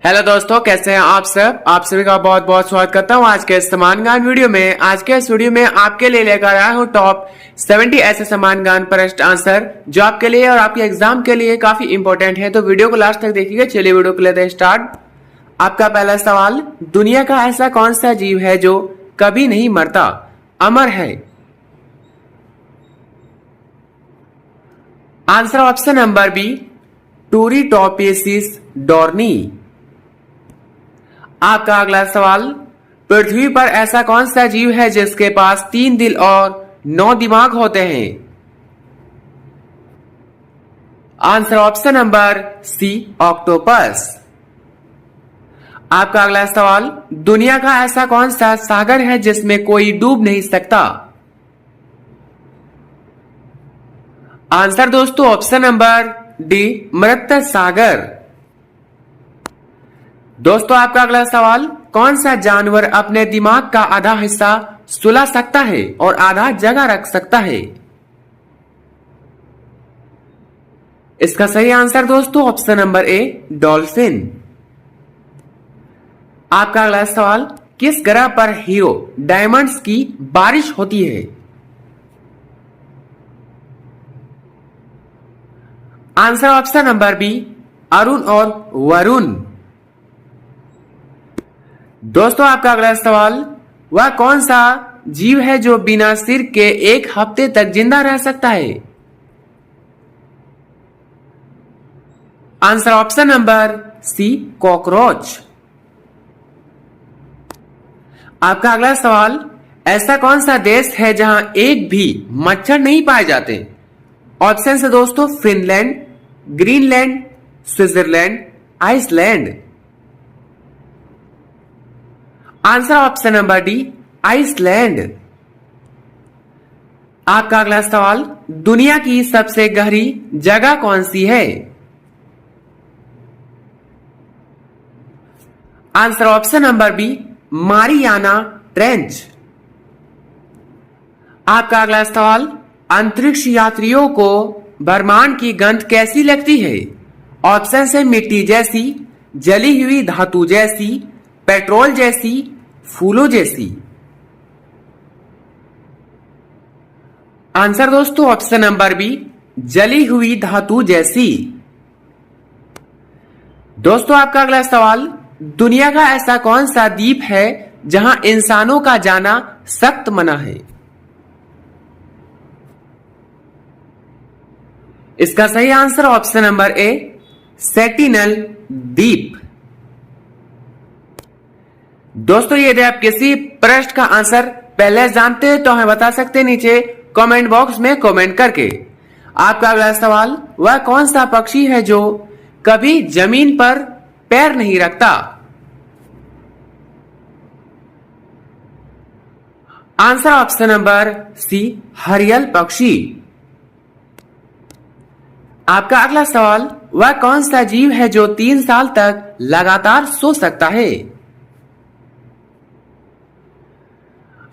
Hello दोस्तों, कैसे हैं आप सब। आप सभी का बहुत बहुत स्वागत करता हूं आज के समान ज्ञान वीडियो में। आज के इस वीडियो में आपके लिए लेकर आया हूं टॉप 70 ऐसे समान ज्ञान प्रश्न आंसर जो आपके लिए और आपके एग्जाम के लिए काफी इंपॉर्टेंट है। तो वीडियो को लास्ट तक देखिएगा। चलिए वीडियो को लेते हैं स्टार्ट। आपका पहला सवाल, दुनिया का ऐसा कौन सा जीव है जो कभी नहीं मरता, अमर है। Answer option number B, turritopsis dohrnii. आपका अगला सवाल, पृथ्वी पर ऐसा कौन सा जीव है जिसके पास 3 दिल और 9 दिमाग होते हैं। Answer option number C, octopus. आपका अगला सवाल, दुनिया का ऐसा कौन सा सागर है जिसमें कोई डूब नहीं सकता। आंसर दोस्तों ऑप्शन नंबर डी, मृत सागर। दोस्तों आपका अगला सवाल, कौन सा जानवर अपने दिमाग का आधा हिस्सा सुला सकता है और आधा जगह रख सकता है। इसका सही आंसर दोस्तों ऑप्शन नंबर ए, डॉल्फिन। आपका अगला सवाल, किस ग्रह पर हीरो डायमंड्स की बारिश होती है। Answer option number B, Arun और वरुण। दोस्तों आपका अगला सवाल, वह कौन सा जीव है जो बिना सिर के 1 हफ्ते तक जिंदा रह सकता है। Answer option number C, cockroach. आपका अगला सवाल, ऐसा कौन सा देश है जहां एक भी मच्छर नहीं पाए जाते। ऑप्शन है दोस्तों Finland, Greenland, Switzerland, Iceland. Answer option number D, Iceland. आपका अगला सवाल, दुनिया की सबसे गहरी जगह कौन सी है। Answer option number B, Mariana Trench. आपका अगला सवाल, अंतरिक्ष यात्रियों को ब्रह्मांड की गंध कैसी लगती है। ऑप्शन है मिट्टी जैसी, जली हुई धातु जैसी, पेट्रोल जैसी, फूलों जैसी। आंसर दोस्तों ऑप्शन नंबर बी, जली हुई धातु जैसी। दोस्तों आपका अगला सवाल, दुनिया का ऐसा कौन सा द्वीप है जहां इंसानों का जाना सख्त मना है। इसका सही answer option number A, sentinel द्वीप। दोस्तों यदि आप किसी प्रश्न का आंसर पहले जानते हैं तो हमें बता सकते हैं नीचे कमेंट बॉक्स में कमेंट करके। आपका अगला सवाल, वह कौन सा पक्षी है जो कभी जमीन पर पैर नहीं रखता। आंसर ऑप्शन नंबर सी, हरियल पक्षी। आपका अगला सवाल, वह कौन सा जीव है जो 3 साल तक लगातार सो सकता है।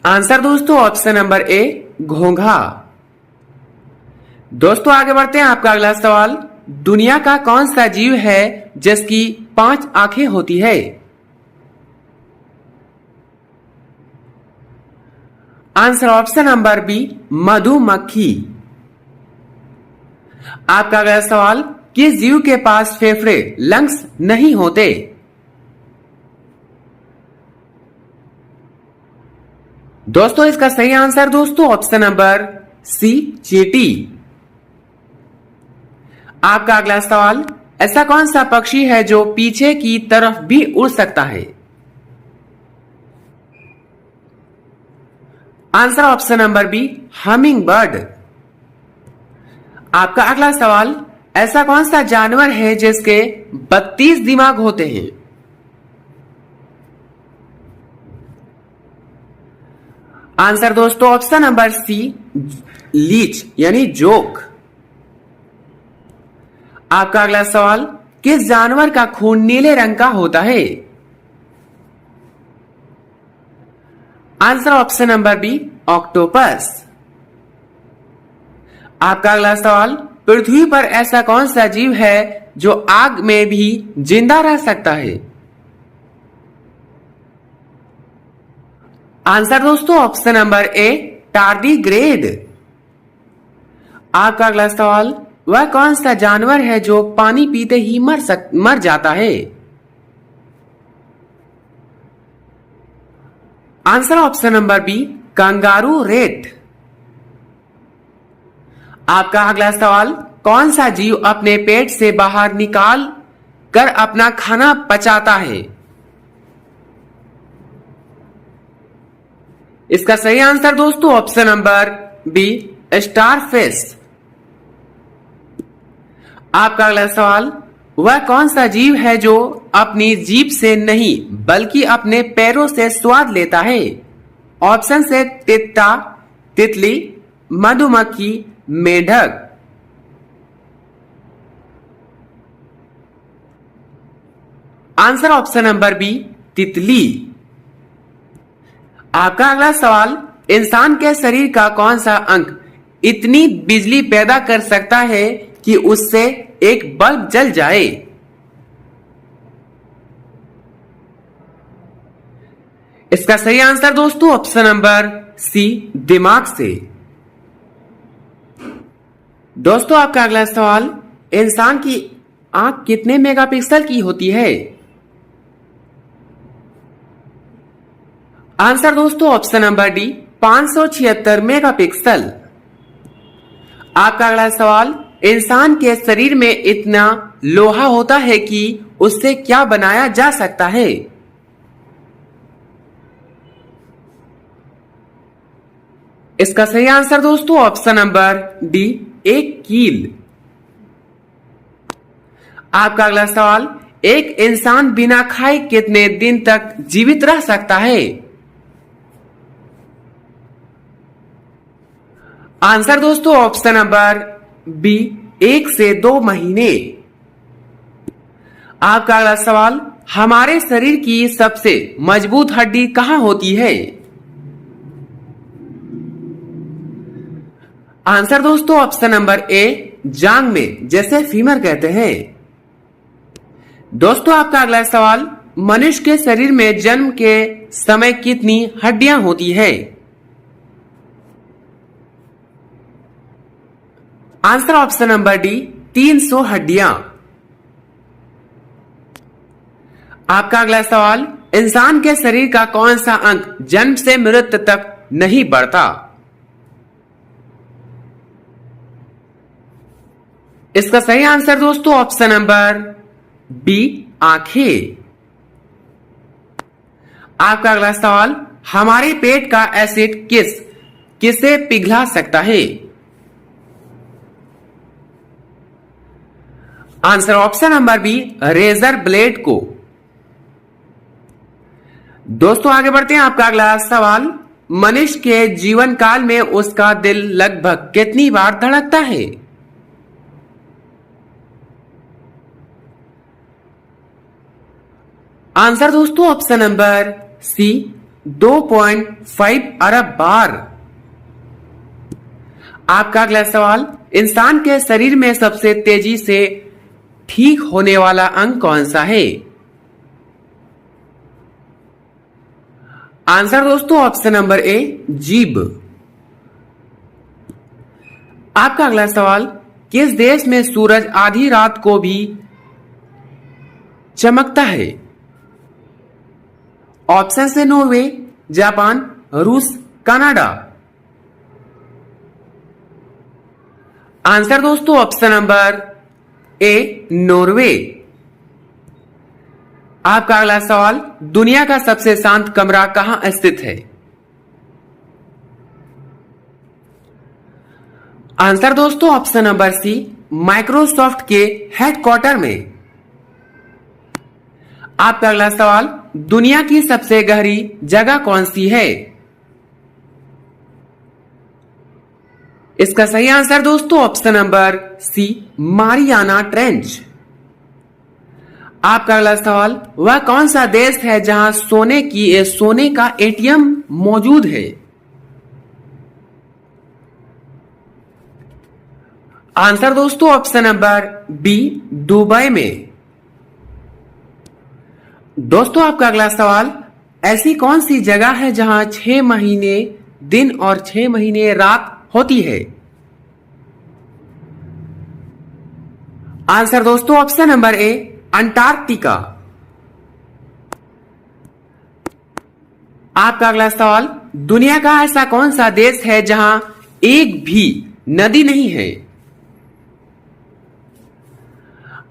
आंसर दोस्तों ऑप्शन नंबर ए, घोंघा। दोस्तों आगे बढ़ते हैं। आपका अगला सवाल, दुनिया का कौन सा जीव है जिसकी 5 आंखें होती है। आंसर ऑप्शन नंबर बी, मधुमक्खी। आपका अगला सवाल, किस जीव के पास फेफड़े लंग्स नहीं होते। दोस्तों इसका सही आंसर दोस्तों ऑप्शन नंबर सी, चींटी। आपका अगला सवाल, ऐसा कौन सा पक्षी है जो पीछे की तरफ भी उड़ सकता है। Answer option number B, hummingbird. आपका अगला सवाल, ऐसा कौन सा जानवर है जिसके 32 दिमाग होते हैं। आंसर दोस्तों ऑप्शन नंबर सी, लीच यानी जोक। आपका अगला सवाल, किस जानवर का खून नीले रंग का होता है। Answer option number B, octopus. आपका अगला सवाल, पृथ्वी पर ऐसा कौन सा जीव है जो आग में भी जिंदा रह सकता है। आंसर दोस्तों ऑप्शन नंबर ए टार्डीग्रेड। आपका अगला सवाल, वह कौन सा जानवर है जो पानी पीते ही मर जाता है? Answer option number B kangaroo rat. आपका अगला सवाल, कौन सा जीव अपने पेट से बाहर निकाल कर अपना खाना पचाता है? इसका सही आंसर दोस्तों ऑप्शन नंबर बी स्टारफिश। आपका अगला सवाल, वह कौन सा जीव है जो अपनी जीभ से नहीं बल्कि अपने पैरों से स्वाद लेता है? ऑप्शन से तित्ता, तितली, मधुमक्खी, मेंढक। आंसर ऑप्शन नंबर बी तितली। आपका अगला सवाल, इंसान के शरीर का कौन सा अंग इतनी बिजली पैदा कर सकता है कि उससे एक बल्ब जल जाए? इसका सही आंसर दोस्तों ऑप्शन नंबर सी दिमाग से। दोस्तों आपका अगला सवाल, इंसान की आंख कितने मेगापिक्सल की होती है? आंसर दोस्तों ऑप्शन नंबर डी 576 मेगापिक्सल। आपका अगला सवाल, इंसान के शरीर में इतना लोहा होता है कि उससे क्या बनाया जा सकता है? इसका सही आंसर दोस्तों ऑप्शन नंबर डी एक कील। आपका अगला सवाल, एक इंसान बिना खाए कितने दिन तक जीवित रह सकता है? आंसर दोस्तों ऑप्शन नंबर बी 1 से 2 महीने। आपका अगला सवाल, हमारे शरीर की सबसे मजबूत हड्डी कहां होती है? आंसर दोस्तों ऑप्शन नंबर ए जांग में, जैसे फीमर कहते हैं। दोस्तों आपका अगला सवाल, मनुष्य के शरीर में जन्म के समय कितनी हड्डियां होती है? आंसर ऑप्शन नंबर डी 300 हड्डियां। आपका अगला सवाल, इंसान के शरीर का कौन सा अंग जन्म से मृत्यु तक नहीं बढ़ता? इसका सही आंसर दोस्तों ऑप्शन नंबर बी आंखें। आपका अगला सवाल, हमारे पेट का एसिड किसे पिघला सकता है? Answer option number B razor blade को। दोस्तों आगे बढ़ते हैं। आपका अगला सवाल, मनुष्य के जीवन काल में उसका दिल लगभग कितनी बार धड़कता है? आंसर दोस्तों ऑप्शन नंबर सी 2.5 अरब बार। आपका अगला सवाल, इंसान के शरीर में सबसे तेजी से ठीक होने वाला अंग कौन सा है? आंसर दोस्तों ऑप्शन नंबर ए जीभ। आपका अगला सवाल, किस देश में सूरज आधी रात को भी चमकता है? ऑप्शन से नॉर्वे, जापान, रूस, कनाडा। आंसर दोस्तों ऑप्शन नंबर ए नॉर्वे। आपका अगला सवाल, दुनिया का सबसे शांत कमरा कहां स्थित है? आंसर दोस्तों ऑप्शन नंबर सी माइक्रोसॉफ्ट के हेडक्वार्टर में। आपका अगला सवाल, दुनिया की सबसे गहरी जगह कौन सी है? इसका सही आंसर दोस्तों option number C Mariana Trench. आपका अगला सवाल, वह कौन सा देश है जहां सोने का एटीएम मौजूद है? आंसर दोस्तों ऑप्शन नंबर बी दुबई में। दोस्तों आपका अगला सवाल, ऐसी कौन सी जगह है जहां 6 महीने दिन और 6 महीने रात होती है? आंसर दोस्तों ऑप्शन नंबर ए अंटार्कटिका। आपका अगला सवाल, दुनिया का ऐसा कौन सा देश है जहां एक भी नदी नहीं है?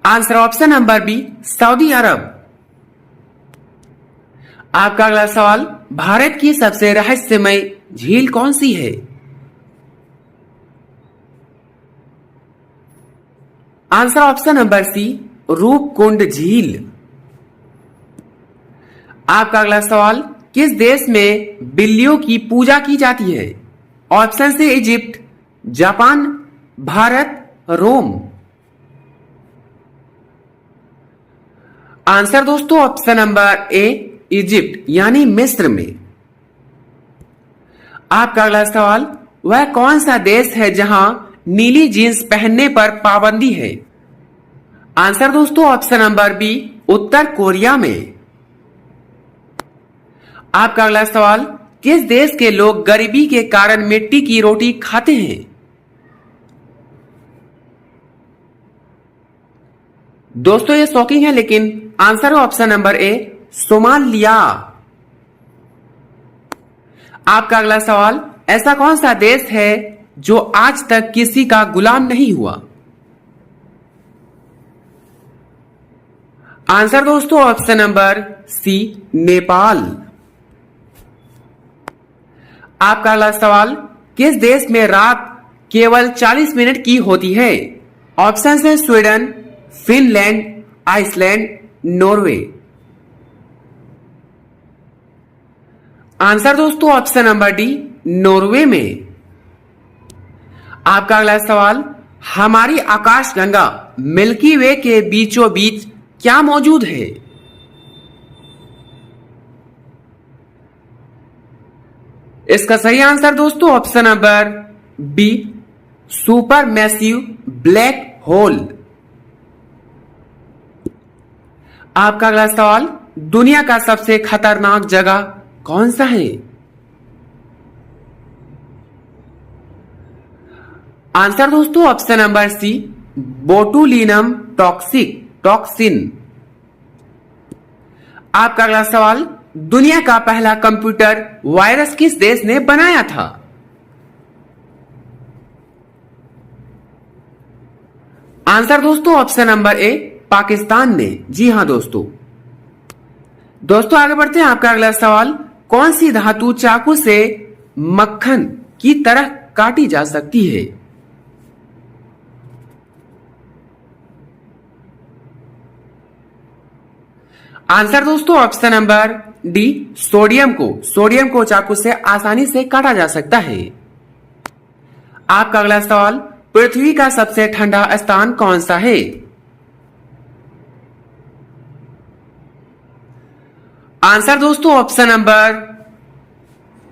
आंसर ऑप्शन नंबर बी सऊदी अरब। आपका अगला सवाल, भारत की सबसे रहस्यमय झील कौन सी है? Answer option number C Roopkund झील। आपका अगला सवाल, किस देश में बिल्लियों की पूजा की जाती है? ऑप्शन से इजिप्ट, जापान, भारत, रोम। आंसर दोस्तों ऑप्शन नंबर ए इजिप्ट यानी मिस्र में। आपका अगला सवाल, वह कौन सा देश है जहां नीली जींस पहनने पर पाबंदी है? आंसर दोस्तों ऑप्शन नंबर बी उत्तर कोरिया में। आपका अगला सवाल, किस देश के लोग गरीबी के कारण मिट्टी की रोटी खाते हैं? दोस्तों ये शॉकिंग है, लेकिन answer option number A Somalia. आपका अगला सवाल, ऐसा कौन सा देश है जो आज तक किसी का गुलाम नहीं हुआ? आंसर दोस्तों ऑप्शन नंबर सी नेपाल। आपका अगला सवाल, किस देश में रात केवल 40 मिनट की होती है? ऑप्शन है Sweden, Finland, Iceland, Norway. Answer दोस्तों ऑप्शन नंबर डी नॉर्वे में। आपका अगला सवाल, हमारी आकाशगंगा मिल्की वे के बीचों बीच क्या मौजूद है? इसका सही आंसर दोस्तों option number be super massive black hole. आपका अगला सवाल, दुनिया का सबसे खतरनाक जगह कौन सा है? आंसर दोस्तों option number C botulinum toxin. आपका अगला सवाल, दुनिया का पहला कंप्यूटर वायरस किस देश ने बनाया था? आंसर दोस्तों ऑप्शन नंबर ए पाकिस्तान ने। जी हां दोस्तों आगे बढ़ते हैं। आपका अगला सवाल, कौन सी धातु चाकू से मक्खन की तरह काटी जा सकती है? आंसर दोस्तों ऑप्शन नंबर डी सोडियम को चाकू से आसानी से काटा जा सकता है। आपका अगला सवाल, पृथ्वी का सबसे ठंडा स्थान कौन सा है? आंसर दोस्तों option number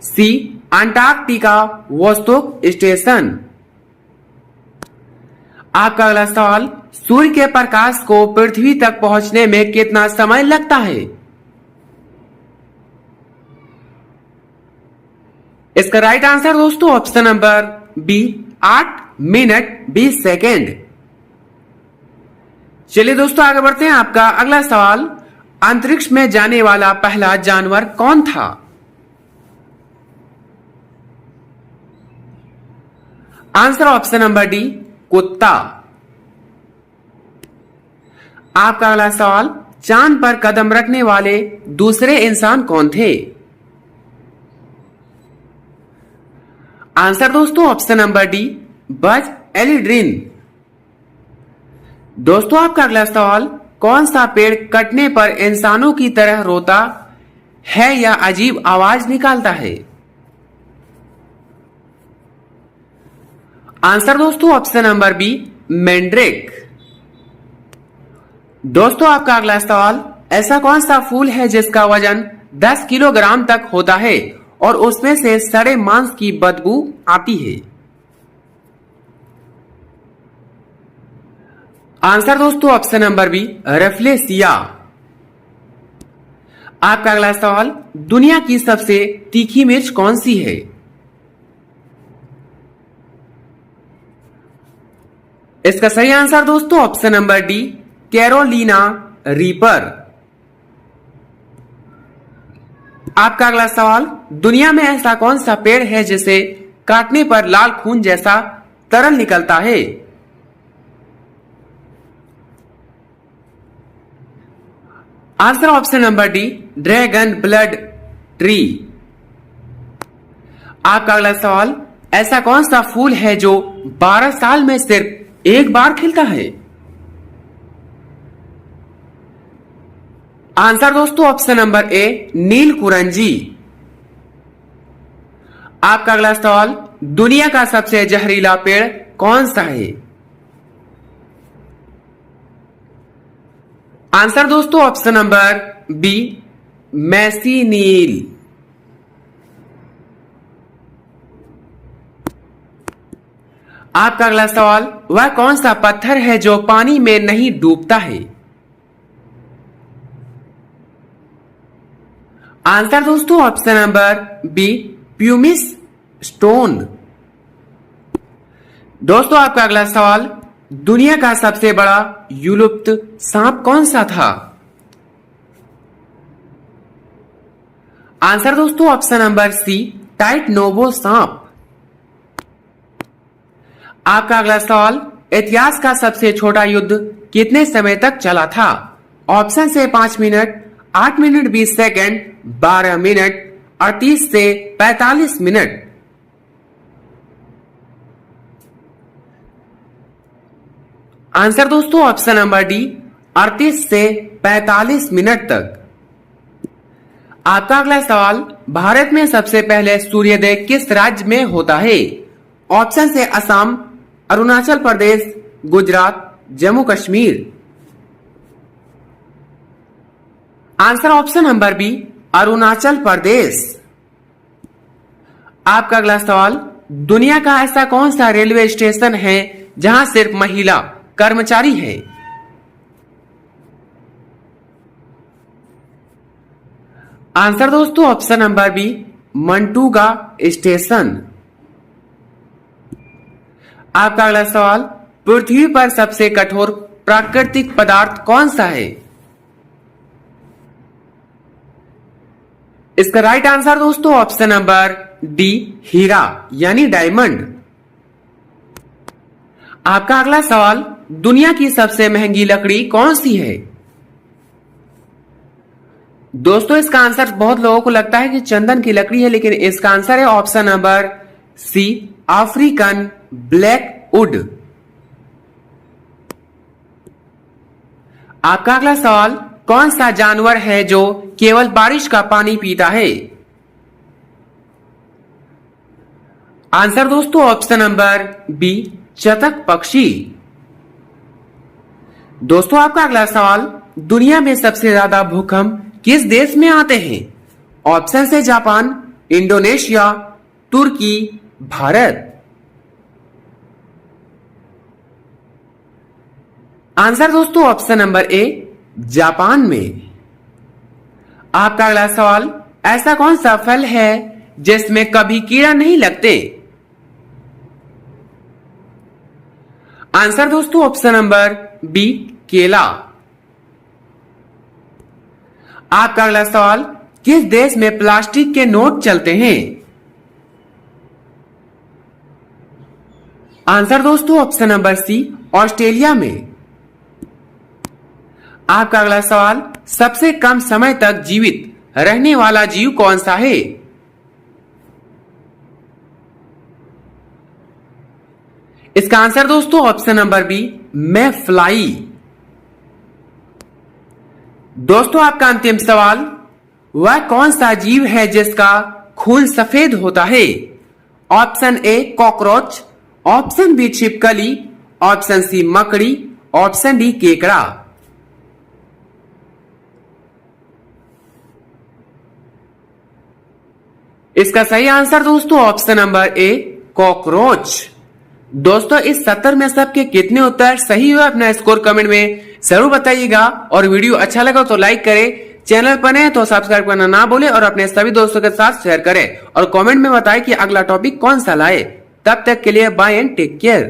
C Antarctica Vostok station. आपका अगला सवाल, सूर्य के प्रकाश को पृथ्वी तक पहुंचने में कितना समय लगता है? इसका राइट आंसर दोस्तों option number B 8 minute 20 second. चलिए दोस्तों आगे बढ़ते हैं। आपका अगला सवाल, अंतरिक्ष में जाने वाला पहला जानवर कौन था? आंसर ऑप्शन नंबर डी कुत्ता। आपका अगला सवाल, चांद पर कदम रखने वाले दूसरे इंसान कौन थे? आंसर दोस्तों option number D Buzz Aldrin. दोस्तों आपका अगला सवाल, कौन सा पेड़ कटने पर इंसानों की तरह रोता है या अजीब आवाज निकालता है? आंसर दोस्तों ऑप्शन नंबर बी मैंड्रेक। दोस्तों आपका अगला सवाल, ऐसा कौन सा फूल है जिसका वजन 10 किलोग्राम तक होता है और उसमें से सड़े मांस की बदबू आती है? आंसर दोस्तों ऑप्शन नंबर बी रेफ्लेसिया। आपका अगला सवाल, दुनिया की सबसे तीखी मिर्च कौन सी है? इसका सही आंसर दोस्तों option number D, Carolina reaper. आपका अगला सवाल, दुनिया में ऐसा कौन सा पेड़ है जिसे काटने पर लाल खून जैसा तरल निकलता है? Answer option number D, dragon blood tree. आपका अगला सवाल, ऐसा कौन सा फूल है जो 12 साल में सिर्फ एक बार खिलता है? आंसर दोस्तों ऑप्शन नंबर ए, नील कुरंजी। आपका अगला सवाल, दुनिया का सबसे जहरीला पेड़ कौन सा है? आंसर दोस्तों ऑप्शन नंबर बी, मैसीनील। आपका अगला सवाल, वह कौन सा पत्थर है जो पानी में नहीं डूबता है? आंसर दोस्तों option number B, pumice stone. दोस्तों आपका अगला सवाल, दुनिया का सबसे बड़ा विलुप्त सांप कौन सा था? आंसर दोस्तों ऑप्शन नंबर सी, टाइटनोबो सांप। आपका अगला सवाल, इतिहास का सबसे छोटा युद्ध कितने समय तक चला था? ऑप्शन से 5 मिनट, 8 मिनट 20 सेकेंड, 12 मिनट, 38 से 45 मिनट। आंसर दोस्तों ऑप्शन नंबर डी, 38 से 45 मिनट तक। आपका अगला सवाल, भारत में सबसे पहले सूर्योदय किस राज्य में होता है? ऑप्शन से Assam, Arunachal Pradesh, Gujarat, Jammu Kashmir. Answer option number B, Arunachal Pradesh. आपका अगला सवाल, दुनिया का ऐसा कौन सा रेलवे स्टेशन है जहां सिर्फ महिला कर्मचारी है? आंसर दोस्तों ऑप्शन नंबर बी, मंटूगा स्टेशन। आपका अगला सवाल, पृथ्वी पर सबसे कठोर प्राकृतिक पदार्थ कौन सा है? इसका राइट आंसर दोस्तों ऑप्शन नंबर डी, हीरा यानी डायमंड। आपका अगला सवाल, दुनिया की सबसे महंगी लकड़ी कौन सी है? दोस्तों इसका आंसर बहुत लोगों को लगता है कि चंदन की लकड़ी है, लेकिन इसका आंसर है option number C, African black wood. आपका अगला सवाल, कौन सा जानवर है जो केवल बारिश का पानी पीता है? आंसर दोस्तों ऑप्शन नंबर बी, चतक पक्षी। दोस्तों आपका अगला सवाल, दुनिया में सबसे ज्यादा भूकंप किस देश में आते हैं? ऑप्शन से जापान, इंडोनेशिया, तुर्की, भारत। आंसर दोस्तों ऑप्शन नंबर ए, जापान में। आपका अगला सवाल, ऐसा कौन सा फल है जिसमें कभी कीड़ा नहीं लगते? आंसर दोस्तों ऑप्शन नंबर बी, केला। आपका अगला सवाल, किस देश में प्लास्टिक के नोट चलते हैं? आंसर दोस्तों ऑप्शन नंबर सी, ऑस्ट्रेलिया में। आपका अगला सवाल, सबसे कम समय तक जीवित रहने वाला जीव कौन सा है? इसका आंसर दोस्तों ऑप्शन नंबर बी, मैं फ्लाई। दोस्तों आपका अंतिम सवाल, वह कौन सा जीव है जिसका खून सफेद होता है? Option A, cockroach, option B, छिपकली, ऑप्शन सी, मकड़ी, ऑप्शन डी, केकड़ा। इसका सही आंसर दोस्तों ऑप्शन नंबर ए, कॉकरोच। दोस्तों इस 70 में सबके कितने उत्तर सही हुए अपना स्कोर कमेंट में जरूर बताइएगा, और वीडियो अच्छा लगा तो लाइक करें, चैनल पर नए तो सब्सक्राइब करना ना भूले और अपने सभी दोस्तों के साथ शेयर करें और कमेंट में बताएं कि अगला टॉपिक कौन सा लाए। तब तक के लिए बाय एंड टेक केयर।